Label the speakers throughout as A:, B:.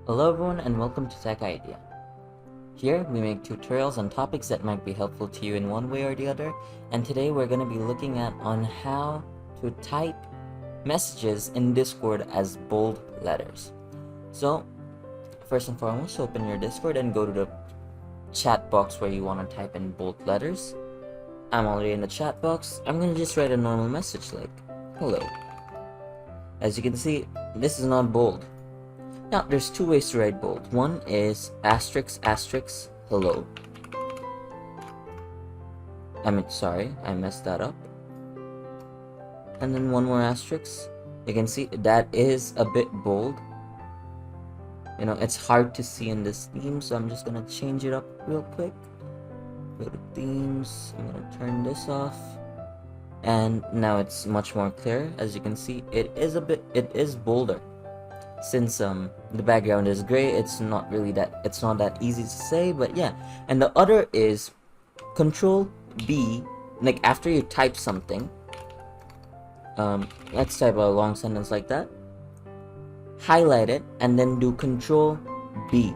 A: Hello everyone and welcome to Tech Idea. Here we make tutorials on topics that might be helpful to you in one way or the other, and today we're going to be looking at on how to type messages in Discord as bold letters. So first and foremost, open your Discord and go to the chat box where you want to type in bold letters. I'm already in the chat box. I'm going to just write a normal message like hello. As you can see, this is not bold. Now, there's two ways to write bold. One is asterisk asterisk hello. Sorry, I messed that up. And then one more asterisk. You can see that is a bit bold. You know, it's hard to see in this theme, so I'm just gonna change it up real quick. Go to themes. I'm gonna turn this off. And now it's much more clear. As you can see, it is bolder. Since the background is gray, it's not that easy to say, but yeah. And the other is Control B, like after you type something, let's type a long sentence like that, highlight it and then do Control B.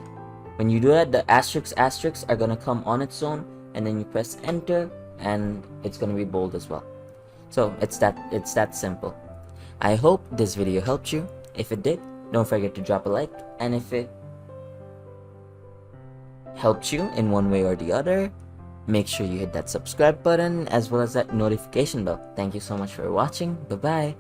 A: When you do that, the asterisks are gonna come on its own, and then you press enter and it's gonna be bold as well. So it's that simple. I hope this video helped you. If it did, don't forget to drop a like, and if it helped you in one way or the other, make sure you hit that subscribe button as well as that notification bell. Thank you so much for watching. Bye bye.